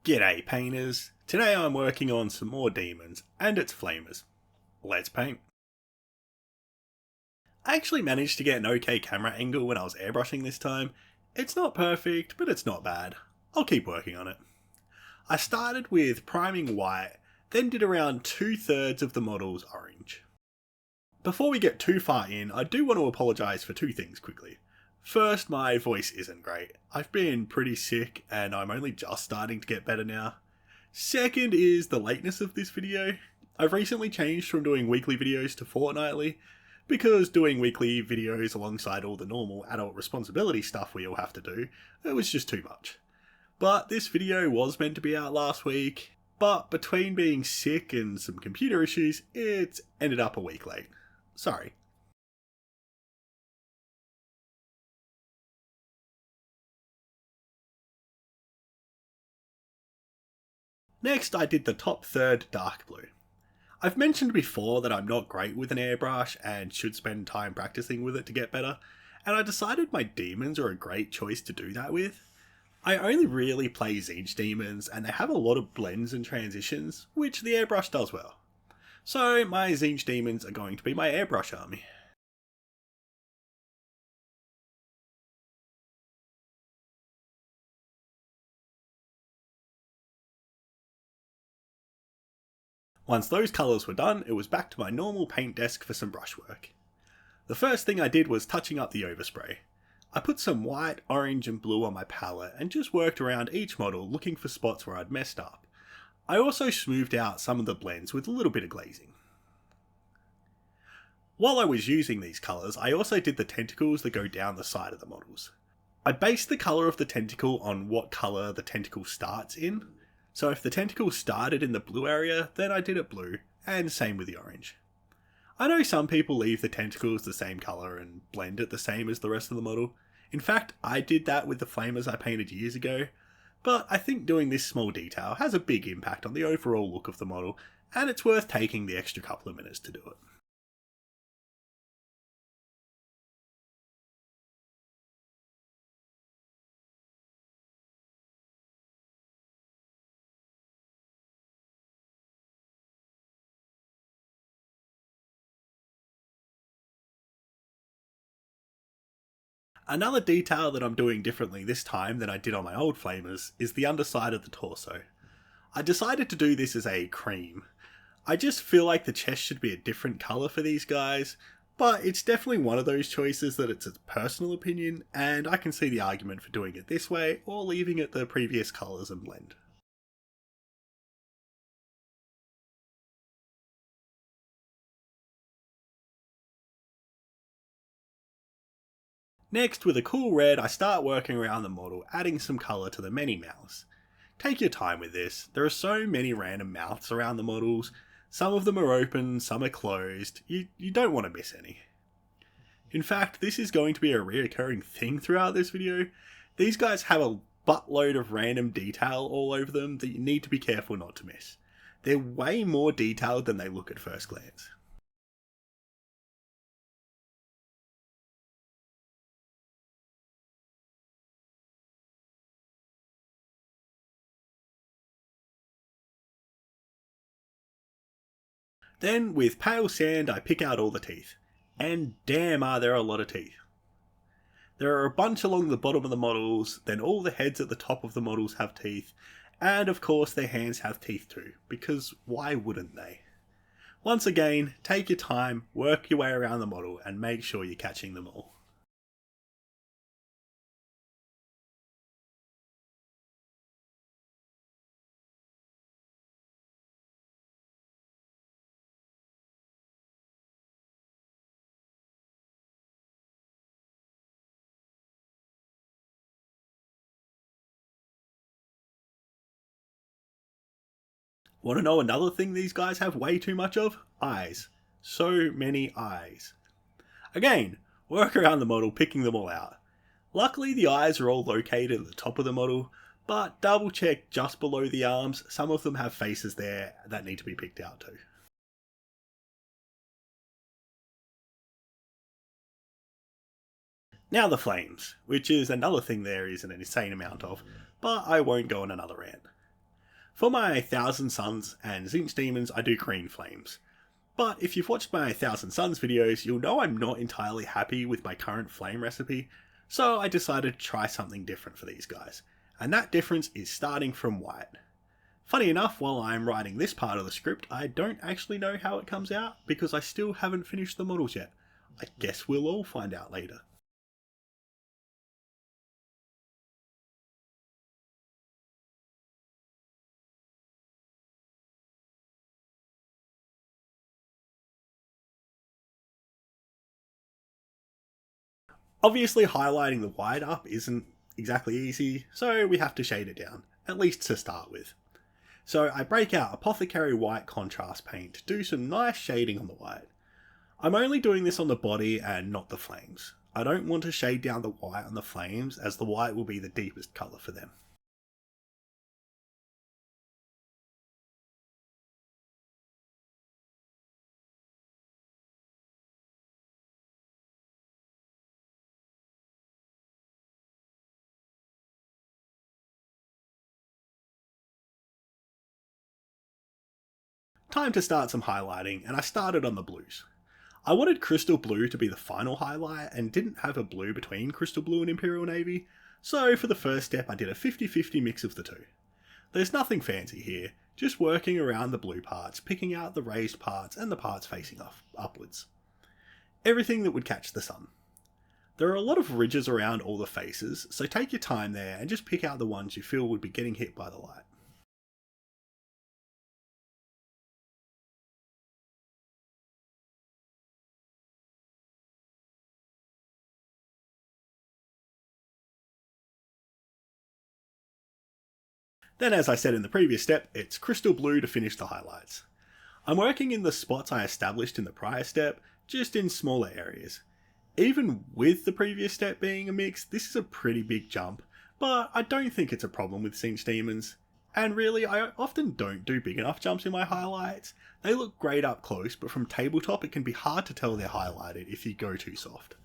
G'day painters, today I'm working on some more demons and its flamers. Let's paint. I actually managed to get an okay camera angle when I was airbrushing this time. It's not perfect, but it's not bad. I'll keep working on it. I started with priming white, then did around 2/3 of the models orange. Before we get too far in, I do want to apologise for two things quickly. First, my voice isn't great. I've been pretty sick and I'm only just starting to get better now. Second is the lateness of this video. I've recently changed from doing weekly videos to fortnightly, because doing weekly videos alongside all the normal adult responsibility stuff we all have to do, it was just too much. But this video was meant to be out last week, but between being sick and some computer issues, it's ended up a week late. Sorry. Next, I did the top third dark blue. I've mentioned before that I'm not great with an airbrush and should spend time practicing with it to get better, and I decided my demons are a great choice to do that with. I only really play Tzeentch Daemons and they have a lot of blends and transitions, which the airbrush does well. So my Tzeentch Daemons are going to be my airbrush army. Once those colours were done, it was back to my normal paint desk for some brushwork. The first thing I did was touching up the overspray. I put some white, orange and blue on my palette and just worked around each model looking for spots where I'd messed up. I also smoothed out some of the blends with a little bit of glazing. While I was using these colours, I also did the tentacles that go down the side of the models. I based the colour of the tentacle on what colour the tentacle starts in. So if the tentacle started in the blue area, then I did it blue, and same with the orange. I know some people leave the tentacles the same colour and blend it the same as the rest of the model. In fact, I did that with the flamers I painted years ago, but I think doing this small detail has a big impact on the overall look of the model, and it's worth taking the extra couple of minutes to do it. Another detail that I'm doing differently this time than I did on my old flamers is the underside of the torso. I decided to do this as a cream. I just feel like the chest should be a different colour for these guys, but it's definitely one of those choices that it's a personal opinion, and I can see the argument for doing it this way or leaving it the previous colours and blend. Next, with a cool red, I start working around the model, adding some colour to the many mouths. Take your time with this, there are so many random mouths around the models, some of them are open, some are closed, you don't want to miss any. In fact, this is going to be a reoccurring thing throughout this video. These guys have a buttload of random detail all over them that you need to be careful not to miss. They're way more detailed than they look at first glance. Then, with pale sand, I pick out all the teeth. And damn are there a lot of teeth. There are a bunch along the bottom of the models, then all the heads at the top of the models have teeth, and of course their hands have teeth too, because why wouldn't they? Once again, take your time, work your way around the model, and make sure you're catching them all. Want to know another thing these guys have way too much of? Eyes. So many eyes. Again, work around the model picking them all out. Luckily the eyes are all located at the top of the model, but double check just below the arms, some of them have faces there that need to be picked out too. Now the flames, which is another thing there is an insane amount of, but I won't go on another rant. For my Thousand Suns and Tzeentch Daemons, I do green flames. But if you've watched my Thousand Suns videos, you'll know I'm not entirely happy with my current flame recipe, so I decided to try something different for these guys. And that difference is starting from white. Funny enough, while I'm writing this part of the script, I don't actually know how it comes out because I still haven't finished the models yet. I guess we'll all find out later. Obviously highlighting the white up isn't exactly easy, so we have to shade it down, at least to start with. So I break out Apothecary white contrast paint to do some nice shading on the white. I'm only doing this on the body and not the flames. I don't want to shade down the white on the flames as the white will be the deepest colour for them. Time to start some highlighting, and I started on the blues. I wanted Crystal Blue to be the final highlight and didn't have a blue between Crystal Blue and Imperial Navy, so for the first step I did a 50-50 mix of the two. There's nothing fancy here, just working around the blue parts, picking out the raised parts and the parts facing upwards. Everything that would catch the sun. There are a lot of ridges around all the faces, so take your time there and just pick out the ones you feel would be getting hit by the light. Then, as I said in the previous step, it's Crystal Blue to finish the highlights. I'm working in the spots I established in the prior step, just in smaller areas. Even with the previous step being a mix, this is a pretty big jump, but I don't think it's a problem with Tzeentch Daemons. And really, I often don't do big enough jumps in my highlights. They look great up close, but from tabletop it can be hard to tell they're highlighted if you go too soft.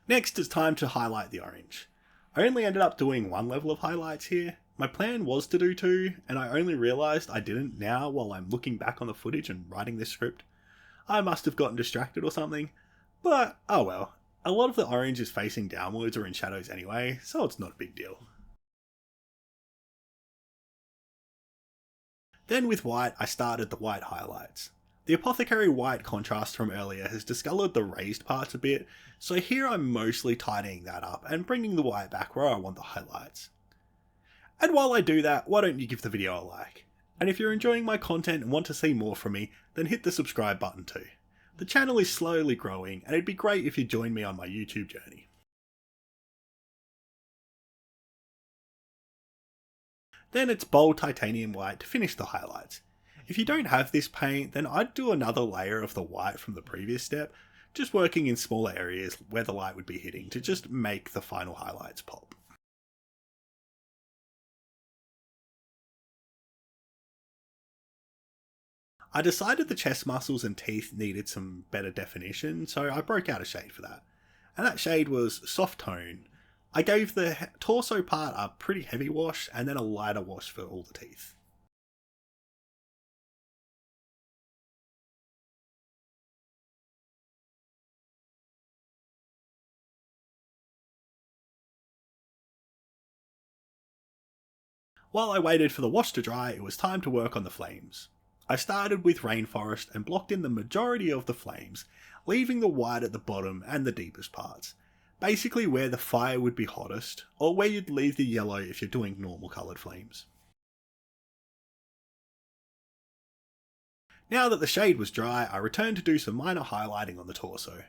Next, it's time to highlight the orange. I only ended up doing one level of highlights here. My plan was to do two, and I only realised I didn't now while I'm looking back on the footage and writing this script. I must have gotten distracted or something, but oh well. A lot of the orange is facing downwards or in shadows anyway, so it's not a big deal. Then with white, I started the white highlights. The Apothecary white contrast from earlier has discoloured the raised parts a bit, so here I'm mostly tidying that up and bringing the white back where I want the highlights. And while I do that, why don't you give the video a like? And if you're enjoying my content and want to see more from me, then hit the subscribe button too. The channel is slowly growing, and it'd be great if you join me on my YouTube journey. Then it's bold titanium white to finish the highlights. If you don't have this paint, then I'd do another layer of the white from the previous step, just working in smaller areas where the light would be hitting to just make the final highlights pop. I decided the chest muscles and teeth needed some better definition, so I broke out a shade for that. And that shade was Soft Tone. I gave the torso part a pretty heavy wash and then a lighter wash for all the teeth. While I waited for the wash to dry, it was time to work on the flames. I started with Rainforest and blocked in the majority of the flames, leaving the white at the bottom and the deepest parts. Basically where the fire would be hottest, or where you'd leave the yellow if you're doing normal coloured flames. Now that the shade was dry, I returned to do some minor highlighting on the torso.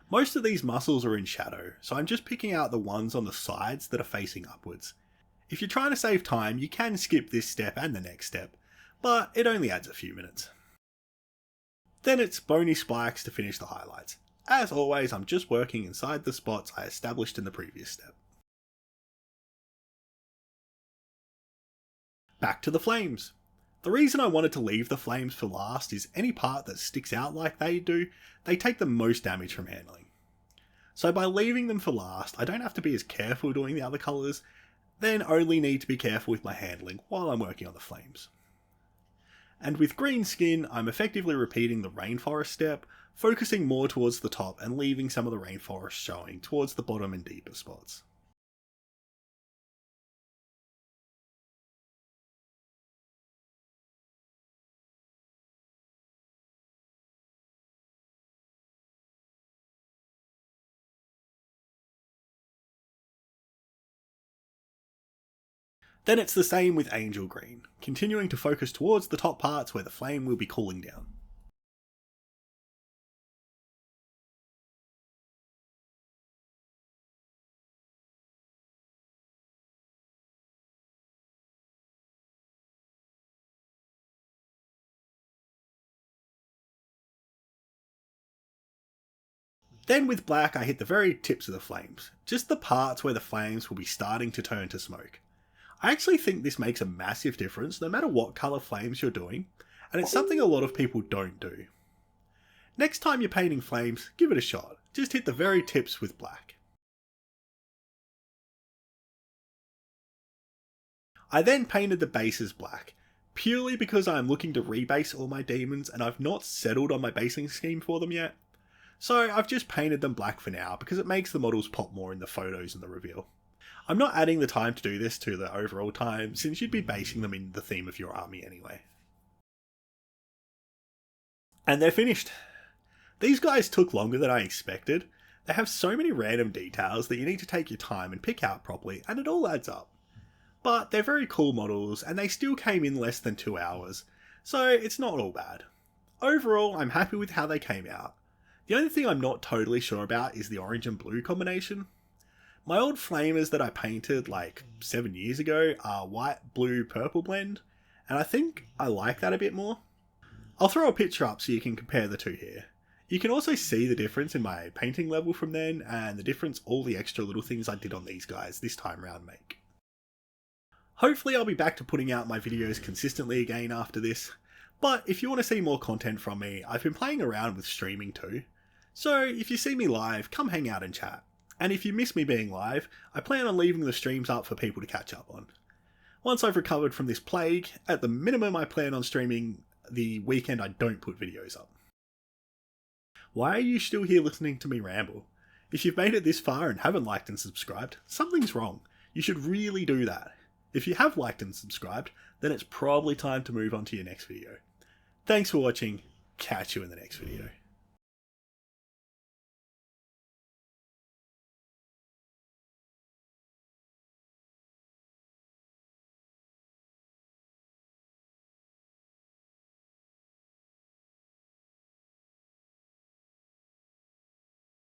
Most of these muscles are in shadow, so I'm just picking out the ones on the sides that are facing upwards. If you're trying to save time, you can skip this step and the next step, but it only adds a few minutes. Then it's bony spikes to finish the highlights. As always, I'm just working inside the spots I established in the previous step. Back to the flames. The reason I wanted to leave the flames for last is any part that sticks out like they do, they take the most damage from handling. So by leaving them for last, I don't have to be as careful doing the other colours, then only need to be careful with my handling while I'm working on the flames. And with green skin, I'm effectively repeating the rainforest step, focusing more towards the top and leaving some of the rainforest showing towards the bottom and deeper spots. Then it's the same with Angel Green, continuing to focus towards the top parts where the flame will be cooling down. Then with black I hit the very tips of the flames, just the parts where the flames will be starting to turn to smoke. I actually think this makes a massive difference no matter what colour flames you're doing, and it's something a lot of people don't do. Next time you're painting flames, give it a shot, just hit the very tips with black. I then painted the bases black, purely because I'm looking to rebase all my demons and I've not settled on my basing scheme for them yet. So I've just painted them black for now because it makes the models pop more in the photos and the reveal. I'm not adding the time to do this to the overall time, since you'd be basing them in the theme of your army anyway. And they're finished. These guys took longer than I expected. They have so many random details that you need to take your time and pick out properly, and it all adds up. But they're very cool models, and they still came in less than 2 hours, so it's not all bad. Overall, I'm happy with how they came out. The only thing I'm not totally sure about is the orange and blue combination. My old flamers that I painted like 7 years ago are white, blue, purple blend, and I think I like that a bit more. I'll throw a picture up so you can compare the two here. You can also see the difference in my painting level from then, and the difference all the extra little things I did on these guys this time round make. Hopefully I'll be back to putting out my videos consistently again after this, but if you want to see more content from me, I've been playing around with streaming too. So if you see me live, come hang out and chat. And if you miss me being live, I plan on leaving the streams up for people to catch up on. Once I've recovered from this plague, at the minimum I plan on streaming the weekend I don't put videos up. Why are you still here listening to me ramble? If you've made it this far and haven't liked and subscribed, something's wrong. You should really do that. If you have liked and subscribed, then it's probably time to move on to your next video. Thanks for watching, catch you in the next video.